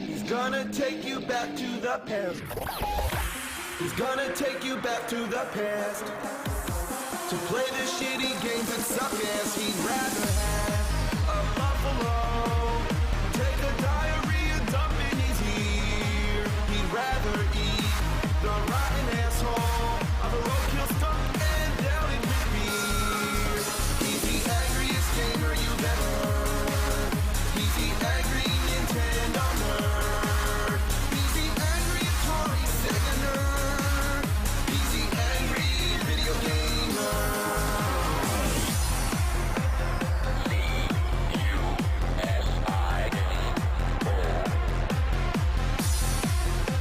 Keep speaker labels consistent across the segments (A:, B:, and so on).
A: He's gonna take you back to the past. He's gonna take you back to the past to play the shitty games that suck ass. He'd rather have a buffalo take a diarrhea dump in his ear. He'd rather eat the rotten asshole of a roadkill stump and down it with beer. He's the angriest gamer you've ever heard. He's the angry Nintendo nerd. He's the angry Atari Sega nerd. He's the angry video gamer.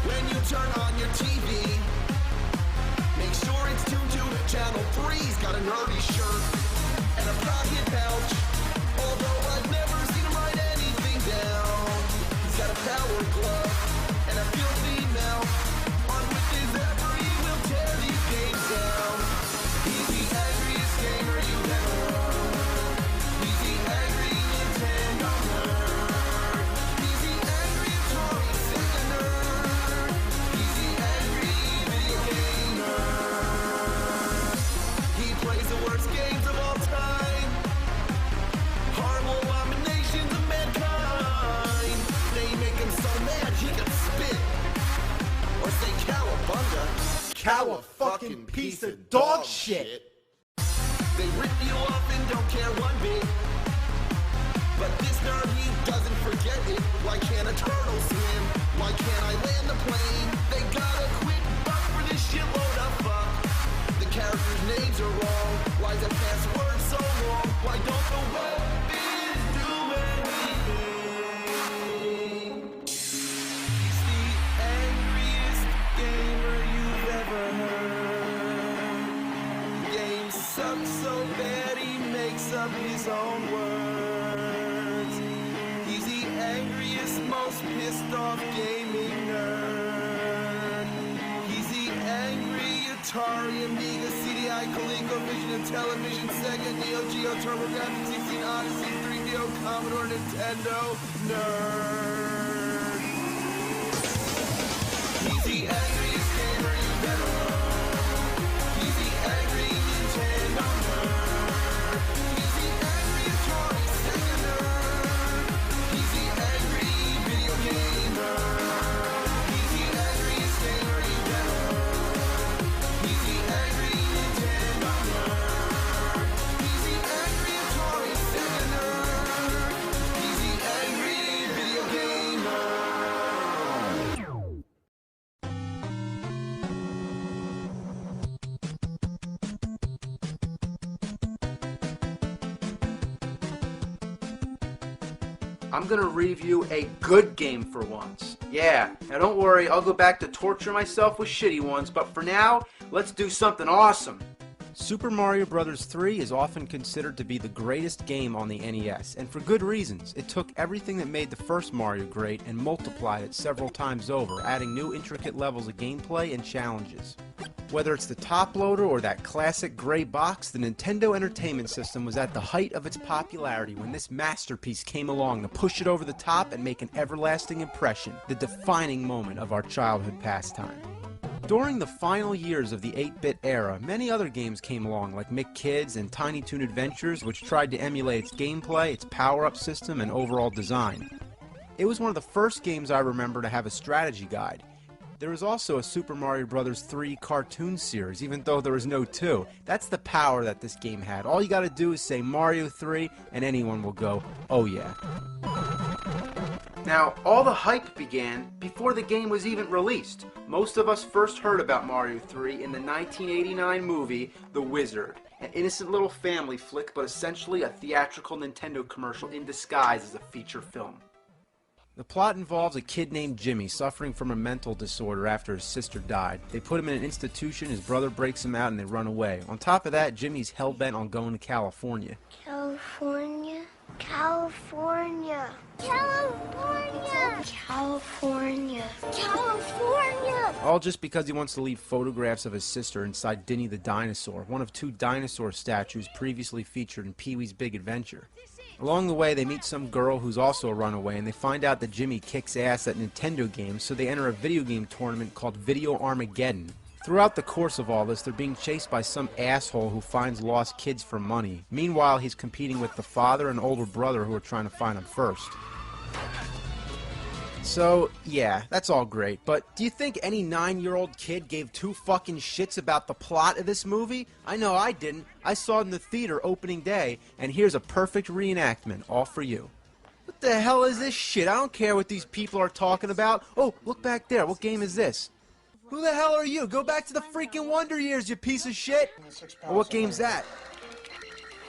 A: When you turn on your TV, make sure it's tuned to Channel 3. He's got a nerdy shirt and a pocket pouch. Although I've never seen him write anything down. He's got a power glove and a filthy mouth. On with his effort, he will tear these games down. He's the angriest gamer you've ever heard. He's the angry Nintendo nerd. He's the angry Atari Sega nerd. He's the angry video gamer. He plays the worst games of all time. Horrible abominations of mankind. They make him so mad he can spit or say cowabunga. Cow a fucking piece of dog shit. They rip you off and don't care one bit. But this nerd, he doesn't forget it. Why can't a turtle swim? Why can't I land the plane? They gotta quit buck for this shitload of fuck. The characters' names are wrong. Why's the password so long? Why don't the weapons do anything? He's the angriest gamer you've ever heard. Game sucks so bad he makes up his own words. He's the angriest, most pissed off gaming nerd. He's the angry Atari, Amiga, CDI, ColecoVision, and Television, Sega, Neo Geo, TurboGrafx, 16, Odyssey, 3DO, Commodore, Nintendo nerd. He's the angriest gamer you've ever heard. He's the angry Nintendo nerd. He's the angry Atari Sega nerd. He's the angry video gamer. He's the angriest gamer you've ever heard. He's the angry Nintendo nerd. He's the angry Atari Sega nerd. He's the angry video gamer.
B: I'm gonna review a good game for once. Yeah, now don't worry, I'll go back to torture myself with shitty ones, but for now, let's do something awesome.
C: Super Mario Bros. 3 is often considered to be the greatest game on the NES, and for good reasons. It took everything that made the first Mario great and multiplied it several times over, adding new intricate levels of gameplay and challenges. Whether it's the top loader or that classic gray box, the Nintendo Entertainment System was at the height of its popularity when this masterpiece came along to push it over the top and make an everlasting impression, the defining moment of our childhood pastime. During the final years of the 8-bit era, many other games came along like McKids and Tiny Toon Adventures, which tried to emulate its gameplay, its power-up system, and overall design. It was one of the first games I remember to have a strategy guide. There was also a Super Mario Bros. 3 cartoon series, even though there was no 2. That's the power that this game had. All you gotta do is say Mario 3, and anyone will go, oh yeah.
B: Now, all the hype began before the game was even released. Most of us first heard about Mario 3 in the 1989 movie, The Wizard. An innocent little family flick, but essentially a theatrical Nintendo commercial in disguise as a feature film.
C: The plot involves a kid named Jimmy suffering from a mental disorder after his sister died. They put him in an institution, his brother breaks him out, and they run away. On top of that, Jimmy's hell-bent on going to California.
D: California? California. California. California. California.
C: All just because he wants to leave photographs of his sister inside Dinny the Dinosaur, one of 2 dinosaur statues previously featured in Pee-wee's Big Adventure. Along the way, they meet some girl who's also a runaway, and they find out that Jimmy kicks ass at Nintendo games, so they enter a video game tournament called Video Armageddon. Throughout the course of all this, they're being chased by some asshole who finds lost kids for money. Meanwhile, he's competing with the father and older brother who are trying to find him first. So, yeah, that's all great, but do you think any 9-year-old kid gave 2 fucking shits about the plot of this movie? I know I didn't. I saw it in the theater opening day, and here's a perfect reenactment, all for you. What the hell is this shit? I don't care what these people are talking about. Oh, look back there. What game is this? Who the hell are you? Go back to the freaking Wonder Years, you piece of shit! Oh, what game's that?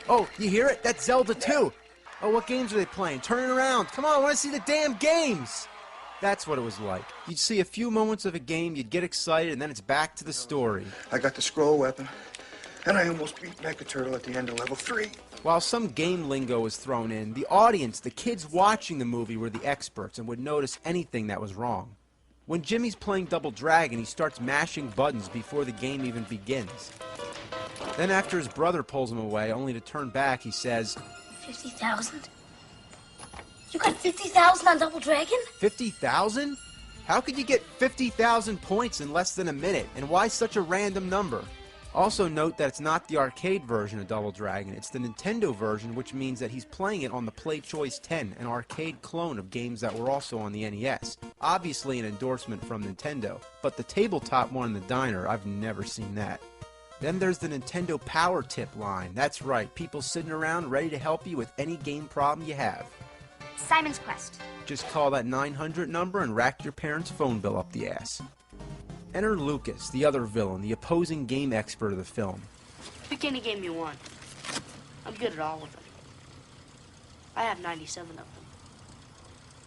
C: Oh, you hear it? That's Zelda 2! Oh, what games are they playing? Turn it around! Come on, I want to see the damn games! That's what it was like. You'd see a few moments of a game, you'd get excited, and then it's back to the story.
E: I got the scroll weapon, and I almost beat Mecha Turtle at the end of level 3.
C: While some game lingo was thrown in, the audience, the kids watching the movie, were the experts and would notice anything that was wrong. When Jimmy's playing Double Dragon, he starts mashing buttons before the game even begins. Then after his brother pulls him away, only to turn back, he says,
D: 50,000? You got 50,000 on Double Dragon?
C: 50,000? How could you get 50,000 points in less than a minute? And why such a random number? Also note that it's not the arcade version of Double Dragon, it's the Nintendo version, which means that he's playing it on the Play Choice 10, an arcade clone of games that were also on the NES. Obviously an endorsement from Nintendo, but the tabletop one in the diner, I've never seen that. Then there's the Nintendo Power Tip line. That's right, people sitting around ready to help you with any game problem you have.
F: Simon's Quest.
C: Just call that 900 number and rack your parents' phone bill up the ass. Enter Lucas, the other villain, the opposing game expert of the film.
G: Pick any game you want. I'm good at all of them. I have 97 of them.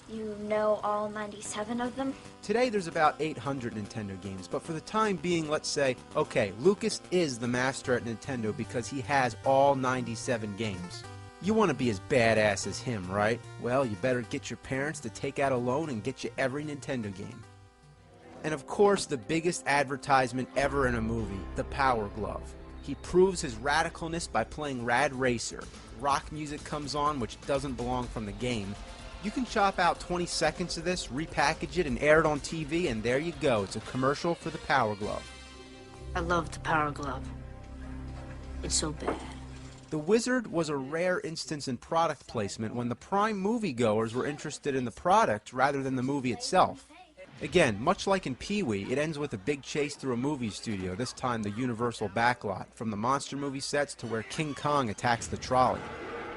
D: You know all 97 of them?
C: Today there's about 800 Nintendo games, but for the time being, let's say, okay, Lucas is the master at Nintendo because he has all 97 games. You want to be as badass as him, right? Well, you better get your parents to take out a loan and get you every Nintendo game. And of course, the biggest advertisement ever in a movie, the Power Glove. He proves his radicalness by playing Rad Racer. Rock music comes on, which doesn't belong from the game. You can chop out 20 seconds of this, repackage it, and air it on TV, and there you go. It's a commercial for the Power Glove.
G: I love the Power Glove. It's so bad.
C: The Wizard was a rare instance in product placement when the prime moviegoers were interested in the product rather than the movie itself. Again, much like in Pee-wee, it ends with a big chase through a movie studio, this time the Universal backlot, from the monster movie sets to where King Kong attacks the trolley.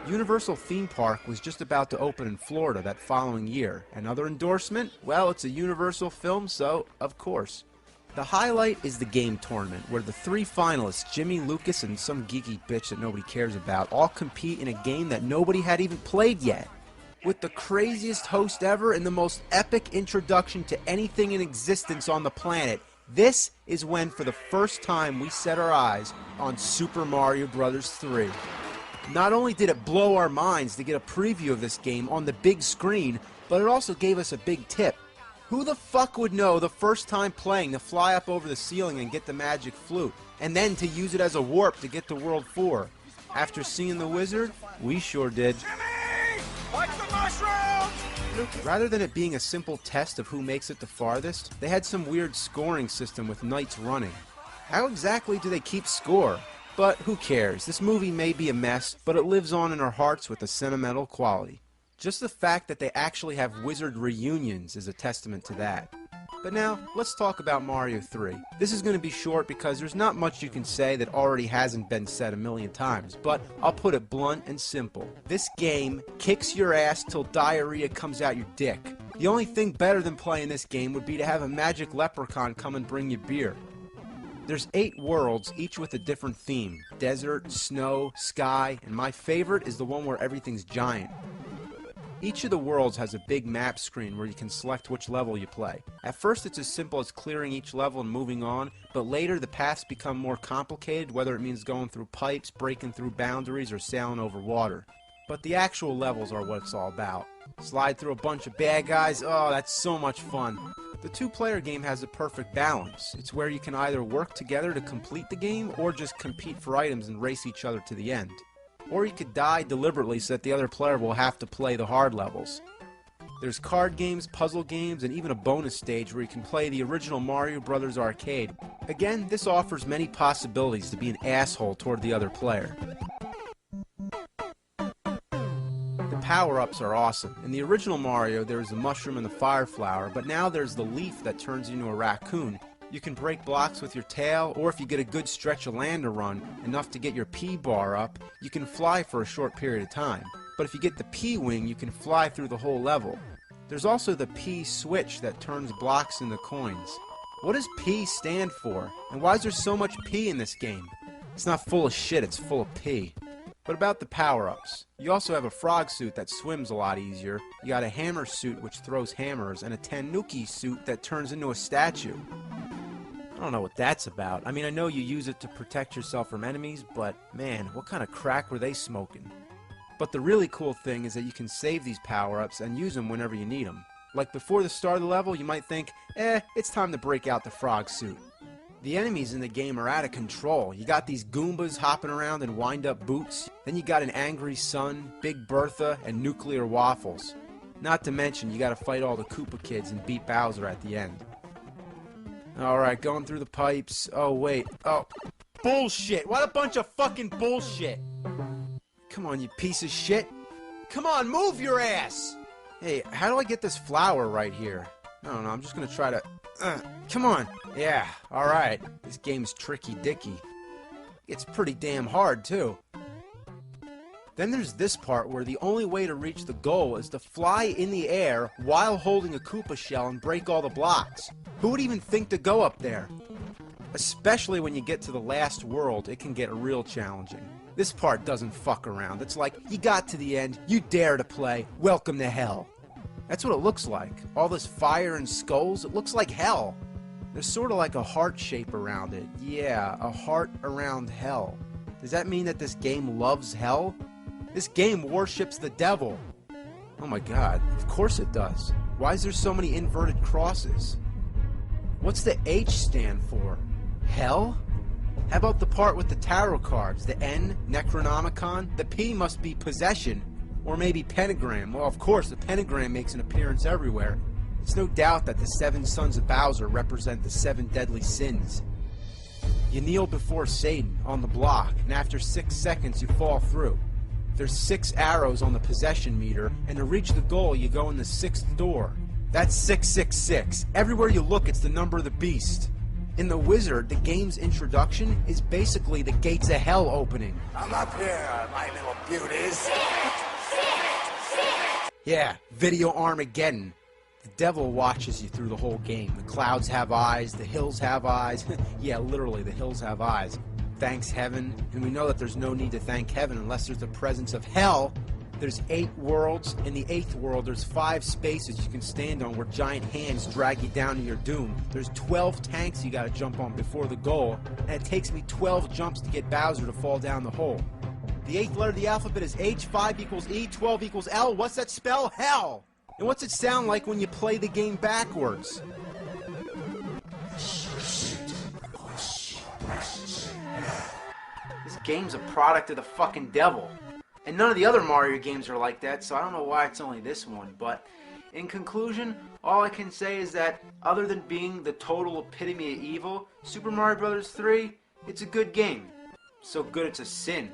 C: Universal Theme Park was just about to open in Florida that following year. Another endorsement? Well, it's a Universal film, so of course. The highlight is the game tournament, where the 3 finalists, Jimmy, Lucas, and some geeky bitch that nobody cares about, all compete in a game that nobody had even played yet. With the craziest host ever and the most epic introduction to anything in existence on the planet, this is when for the first time we set our eyes on Super Mario Bros. 3. Not only did it blow our minds to get a preview of this game on the big screen, but it also gave us a big tip. Who the fuck would know the first time playing to fly up over the ceiling and get the magic flute, and then to use it as a warp to get to World 4? After seeing the Wizard, we sure did.
E: Jimmy! Like the mushrooms!
C: Rather than it being a simple test of who makes it the farthest, they had some weird scoring system with knights running. How exactly do they keep score? But who cares? This movie may be a mess, but it lives on in our hearts with a sentimental quality. Just the fact that they actually have Wizard reunions is a testament to that. But now, let's talk about Mario 3. This is going to be short because there's not much you can say that already hasn't been said a million times, but I'll put it blunt and simple. This game kicks your ass till diarrhea comes out your dick. The only thing better than playing this game would be to have a magic leprechaun come and bring you beer. There's 8 worlds, each with a different theme. Desert, snow, sky, and my favorite is the one where everything's giant. Each of the worlds has a big map screen where you can select which level you play. At first it's as simple as clearing each level and moving on, but later the paths become more complicated, whether it means going through pipes, breaking through boundaries, or sailing over water. but the actual levels are what it's all about. Slide through a bunch of bad guys, oh, that's so much fun. The two-player game has a perfect balance. It's where you can either work together to complete the game, or just compete for items and race each other to the end. Or you could die deliberately so that the other player will have to play the hard levels. There's card games, puzzle games, and even a bonus stage where you can play the original Mario Bros. Arcade. Again, this offers many possibilities to be an asshole toward the other player. The power-ups are awesome. In the original Mario, there was the mushroom and the fire flower, but now there's the leaf that turns you into a raccoon. You can break blocks with your tail, or if you get a good stretch of land to run, enough to get your P-bar up, you can fly for a short period of time. But if you get the P-wing, you can fly through the whole level. There's also the P-switch that turns blocks into coins. What does P stand for? And why is there so much P in this game? It's not full of shit, it's full of P. But about the power-ups, you also have a frog suit that swims a lot easier, you got a hammer suit which throws hammers, and a tanuki suit that turns into a statue. I don't know what that's about. I mean, I know you use it to protect yourself from enemies, but man, what kind of crack were they smoking? But the really cool thing is that you can save these power-ups and use them whenever you need them. Like before the start of the level, you might think, it's time to break out the frog suit. The enemies in the game are out of control. You got these Goombas hopping around in wind-up boots. Then you got an angry sun, Big Bertha, and nuclear waffles. Not to mention, you gotta fight all the Koopa kids and beat Bowser at the end. Alright, going through the pipes. Oh, wait. Oh, bullshit! What a bunch of fucking bullshit! Come on, you piece of shit. Come on, move your ass! Hey, how do I get this flower right here? I don't know, I'm just gonna try to... come on! Yeah, alright. This game's tricky dicky. It's pretty damn hard, too. Then there's this part where the only way to reach the goal is to fly in the air while holding a Koopa shell and break all the blocks. Who would even think to go up there? Especially when you get to the last world, it can get real challenging. This part doesn't fuck around. It's like, you got to the end, you dare to play, welcome to hell. That's what it looks like. All this fire and skulls, it looks like hell. There's sort of like a heart shape around it. Yeah, a heart around hell. Does that mean that this game loves hell? This game worships the devil. Oh my god, of course it does. Why is there so many inverted crosses? What's the H stand for? Hell? How about the part with the tarot cards? The N, Necronomicon? The P must be possession. Or maybe pentagram. Well, of course, the pentagram makes an appearance everywhere. It's no doubt that the 7 sons of Bowser represent the 7 deadly sins. You kneel before Satan on the block, and after 6 seconds you fall through. There's 6 arrows on the possession meter, and to reach the goal you go in the 6th door. That's 666. Everywhere you look, it's the number of the beast. In The Wizard, the game's introduction is basically the gates of hell opening.
E: I'm up here, my little beauties.
C: Yeah, video Armageddon. The devil watches you through the whole game. The clouds have eyes, the hills have eyes. Yeah, literally, the hills have eyes. Thanks heaven, and we know that there's no need to thank heaven unless there's the presence of hell. There's 8 worlds. In the 8th world, there's 5 spaces you can stand on where giant hands drag you down to your doom. There's 12 tanks you gotta jump on before the goal, and it takes me 12 jumps to get Bowser to fall down the hole. The 8th letter of the alphabet is H, 5 equals E, 12 equals L. What's that spell? Hell! And what's it sound like when you play the game backwards?
B: This game's a product of the fucking devil. And none of the other Mario games are like that, so I don't know why it's only this one. But in conclusion, all I can say is that other than being the total epitome of evil, Super Mario Bros. 3, it's a good game. So good it's a sin.